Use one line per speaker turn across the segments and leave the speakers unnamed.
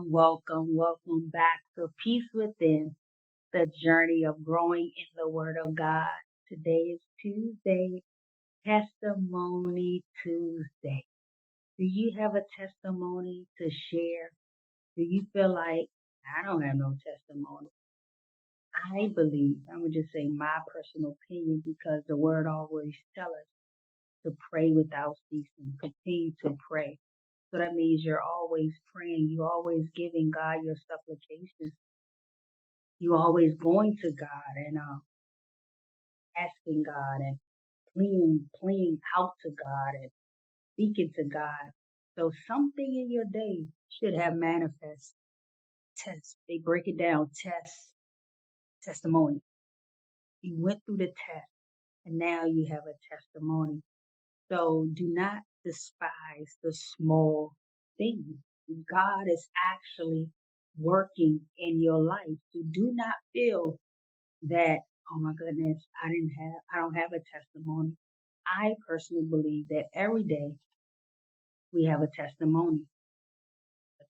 Welcome back to Peace Within, the journey of growing in the Word of God. Today is Tuesday, Testimony Tuesday. Do you have a testimony to share? Do you feel like, I don't have no testimony? I believe, I'm going to just say my personal opinion because the Word always tells us to pray without ceasing, continue to pray. So that means you're always praying. You're always giving God your supplications. You're always going to God and asking God and pleading out to God and speaking to God. So something in your day should have manifest. Test. They break it down. Testimony. You went through the test and now you have a testimony. So do not despise the small things. God is actually working in your life. So do not feel that, oh my goodness, I don't have a testimony. I personally believe that every day we have a testimony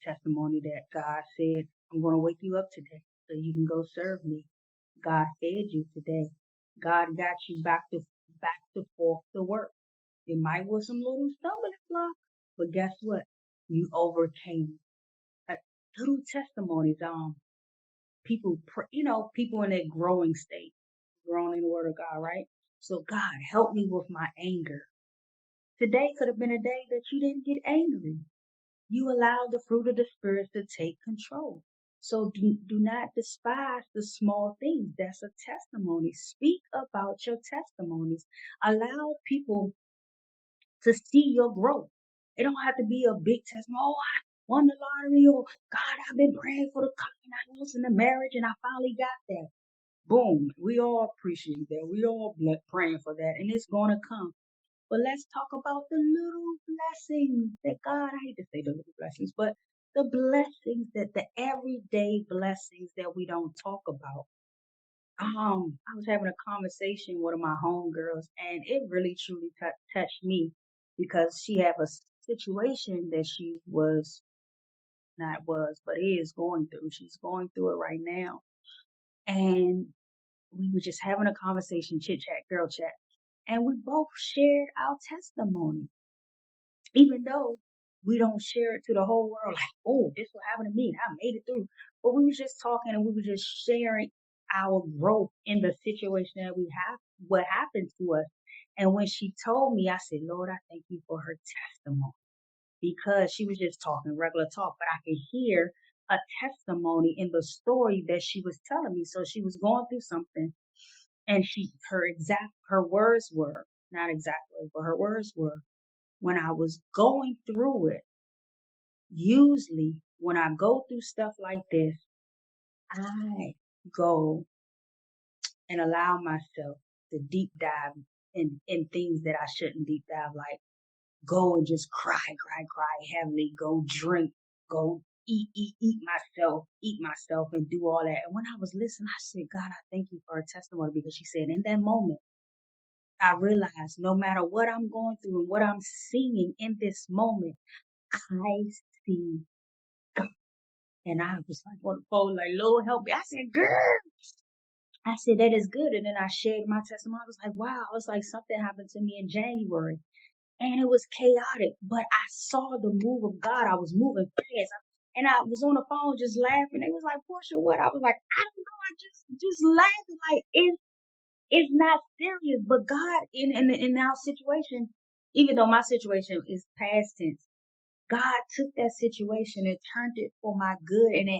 that God said, I'm going to wake you up today so you can go serve me. God fed you today. God got you back to forth to work. It might was some little stumbling block, but guess what? You overcame. Little testimonies. People, people in their growing state, growing in the Word of God, right? So God, help me with my anger. Today could have been a day that you didn't get angry. You allowed the fruit of the Spirit to take control. So do not despise the small things. That's a testimony. Speak about your testimonies. Allow people to see your growth. It don't have to be a big testimony. Oh, I won the lottery, or God, I've been praying for the car and the house and the marriage, and I finally got that. Boom. We all appreciate that. We all praying for that, and it's going to come. But let's talk about the little blessings that God, I hate to say the little blessings, but the blessings that the everyday blessings that we don't talk about. I was having a conversation with one of my homegirls, and it really truly touched me because she had a situation that she was not was, but is going through. She's going through it right now, and we were just having a conversation, chit chat, girl chat, and we both shared our testimony, even though we don't share it to the whole world. Like, oh, this what happened to me, and I made it through. But we were just talking, and we were just sharing our growth in the situation that we have, what happened to us. And when she told me, I said, Lord, I thank you for her testimony, because she was just talking regular talk, but I could hear a testimony in the story that she was telling me. So she was going through something, and her words were not exactly, but her words were, when I was going through it, usually when I go through stuff like this, I go and allow myself to deep dive in things that I shouldn't deep dive, like go and just cry heavily, go drink, go eat myself and do all that. And when I was listening, I said, God, I thank you for her testimony, because she said in that moment, I realized no matter what I'm going through and what I'm seeing in this moment, I see God. And I was like on the phone, like, Lord, help me. I said, girl, I said, that is good. And then I shared my testimony. I was like, wow, it's like something happened to me in January. And it was chaotic, but I saw the move of God. I was moving fast. And I was on the phone just laughing. They was like, Portia, what? I was like, I don't know. I just laughing. Like, it's not serious. But God, in our situation, even though my situation is past tense, God took that situation and turned it for my good, and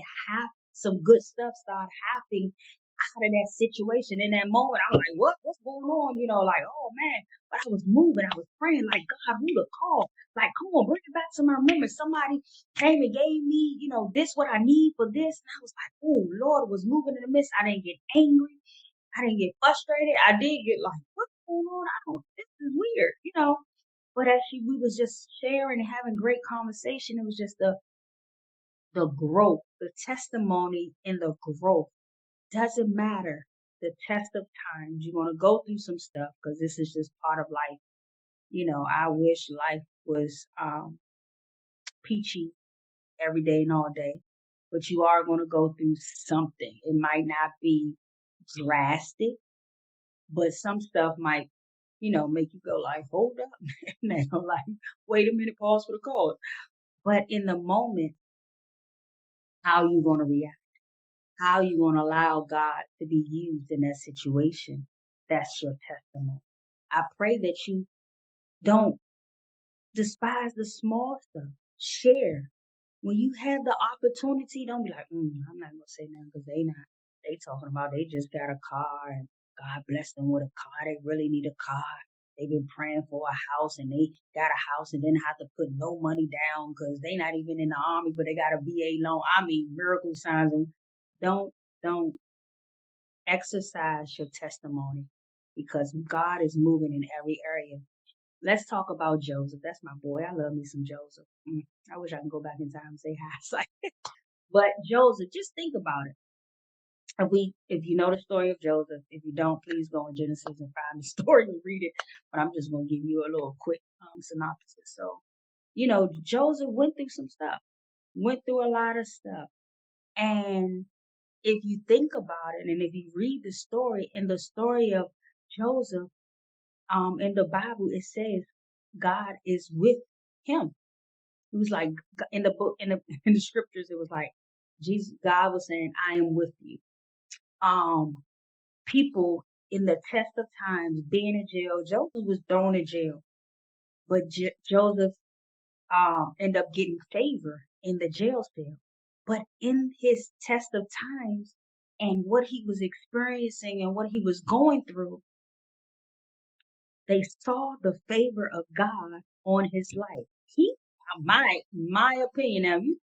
some good stuff started happening out of that situation. In that moment, I was like, what's going on? Like, oh man. But I was moving, I was praying, like, God, who to call? Like, come on, bring it back to my remembrance. Somebody came and gave me, this what I need for this. And I was like, oh, Lord was moving in the midst. I didn't get angry. I didn't get frustrated. I did get like, what's going on? This is weird. But as we was just sharing and having great conversation, it was just the growth, the testimony in the growth. Doesn't matter the test of times. You're going to go through some stuff, because this is just part of life. I wish life was peachy every day and all day. but you are going to go through something. It might not be drastic, but some stuff might, make you go like, hold up, now, like, wait a minute, pause for the cause. But in the moment, how you going to react? How you going to allow God to be used in that situation? That's your testimony. I pray that you don't despise the small stuff. Share. When you have the opportunity, don't be like, I'm not gonna say nothing because they talking about they just got a car and God bless them with a car. They really need a car. They've been praying for a house and they got a house and then have to put no money down because they not even in the army, but they got a VA loan. I mean, miracle signs. And don't exercise your testimony because God is moving in every area. Let's talk about Joseph. That's my boy. I love me some Joseph. I wish I can go back in time and say hi. But Joseph, just think about it. If you know the story of Joseph, if you don't, please go in Genesis and find the story and read it. But I'm just going to give you a little quick synopsis. So, Joseph went through some stuff, went through a lot of stuff. And if you think about it, and if you read the story, in the story of Joseph, in the Bible, it says God is with him. It was like in the book, in the scriptures, it was like God was saying, I am with you. People in the test of times being in jail, Joseph was thrown in jail, but Joseph ended up getting favor in the jail cell. But in his test of times and what he was experiencing and what he was going through, they saw the favor of God on his life. My opinion, now you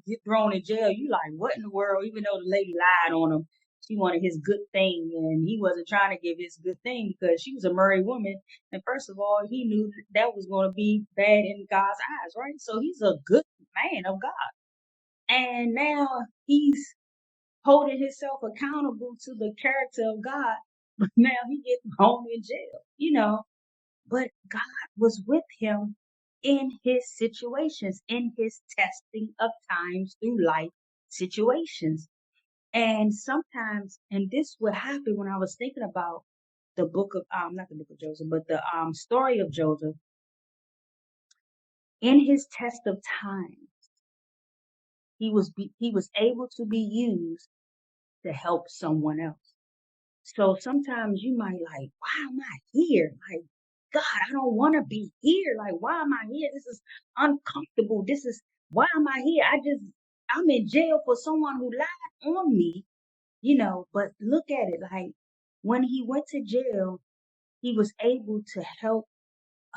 get thrown in jail, you like, what in the world? Even though the lady lied on him, she wanted his good thing, and he wasn't trying to give his good thing because she was a married woman. And first of all, he knew that was going to be bad in God's eyes, right? So he's a good man of God. And now he's holding himself accountable to the character of God, but now he gets thrown in jail. But God was with him in his situations, in his testing of times through life situations. And sometimes, and this would happen when I was thinking about the book of, not the book of Joseph, but the story of Joseph. In his test of time, he was able to be used to help someone else. So sometimes you might like, why am I here? Like, God, I don't want to be here. Like, why am I here? This is uncomfortable. Why am I here? I'm in jail for someone who lied on me, but look at it. Like, when he went to jail, he was able to help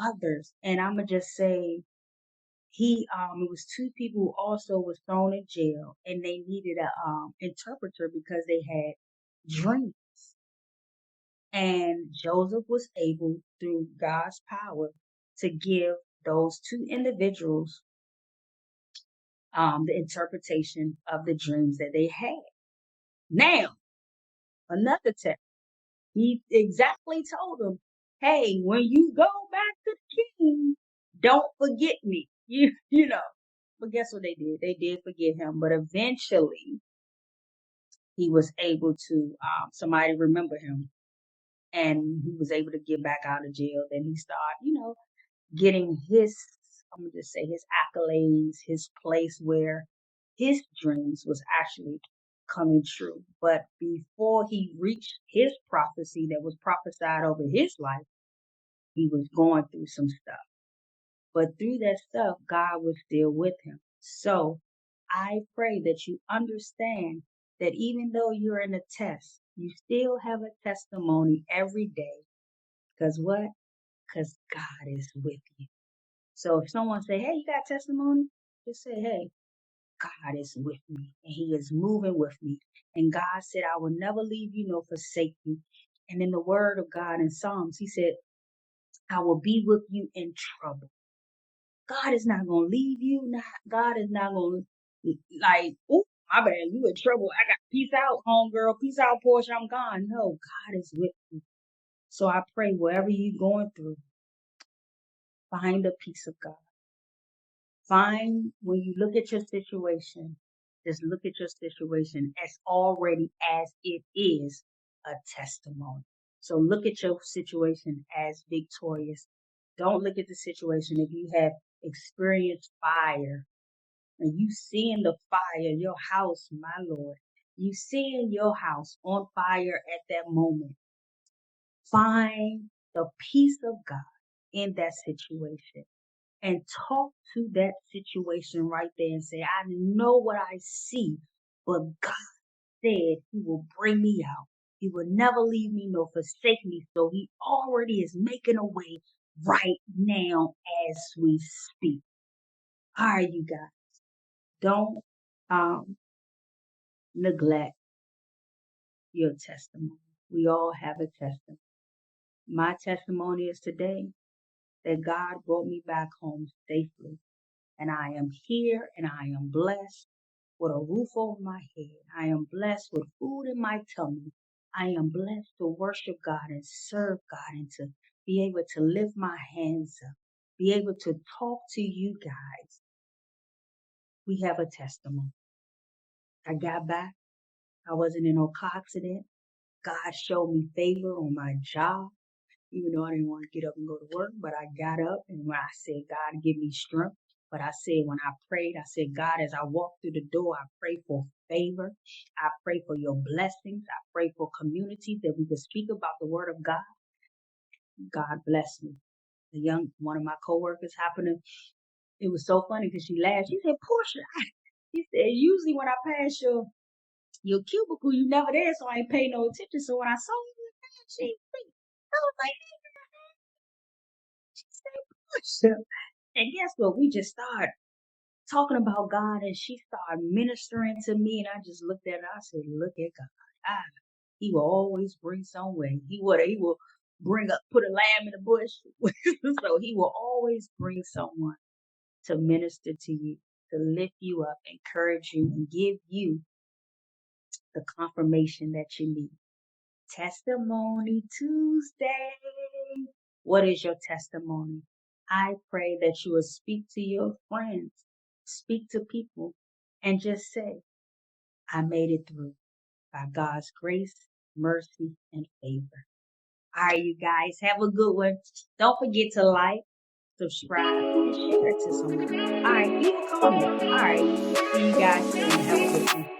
others. And I'm going to just say, it was two people who also was thrown in jail and they needed a, interpreter because they had dreams. And Joseph was able, through God's power, to give those two individuals the interpretation of the dreams that they had. Now, another text, he exactly told them, hey, when you go back to the king, don't forget me. You know. But guess what they did? They did forget him. But eventually, he was able to, somebody remember him. And he was able to get back out of jail. Then he started, getting I'm gonna just say his accolades, his place where his dreams was actually coming true. But before he reached his prophecy that was prophesied over his life, he was going through some stuff. But through that stuff, God was still with him. So I pray that you understand that even though you're in a test, you still have a testimony every day. Because what? Because God is with you. So if someone say, hey, you got testimony? Just say, hey, God is with me and he is moving with me. And God said, I will never leave you nor forsake you. And in the word of God in Psalms, he said, I will be with you in trouble. God is not going to leave you. God is not going to like, oh, my bad, you in trouble. I got peace out, homegirl. Peace out, Portia. I'm gone. No, God is with you. So I pray wherever you're going through, find the peace of God. Find when you look at your situation Just look at your situation as already as it is a testimony. So look at your situation as victorious. Don't look at the situation if you have experienced fire and you seeing the fire, your house, my Lord, you seeing your house on fire at that moment. Find the peace of God in that situation and talk to that situation right there and say, I know what I see, but God said he will bring me out. He will never leave me nor forsake me. So he already is making a way right now as we speak. All right, you guys, don't neglect your testimony. We all have a testimony. My testimony is today that God brought me back home safely. And I am here and I am blessed with a roof over my head. I am blessed with food in my tummy. I am blessed to worship God and serve God and to be able to lift my hands up, be able to talk to you guys. We have a testimony. I got back. I wasn't in no car accident. God showed me favor on my job. Even though I didn't want to get up and go to work, but I got up and when I said, God, give me strength. But I said, when I prayed, I said, God, as I walk through the door, I pray for favor. I pray for your blessings. I pray for communities that we can speak about the word of God. God bless me. One of my coworkers it was so funny because she laughed. She said, Portia, she said, usually when I pass your cubicle, you never there, so I ain't pay no attention. So when I saw you, she ain't see. I was like, she said, Portia. And guess what? We just started talking about God and she started ministering to me. And I just looked at her. I said, look at God. He will always bring some way. He will put a lamb in the bush. So he will always bring someone to minister to you, to lift you up, encourage you, and give you the confirmation that you need. Testimony Tuesday. What is your testimony? I pray that you will speak to your friends, speak to people, and just say, I made it through by God's grace, mercy, and favor. All right, you guys, have a good one. Don't forget to like, subscribe, and share it to someone. All right, leave a comment. All right, see you guys soon. Have a good one.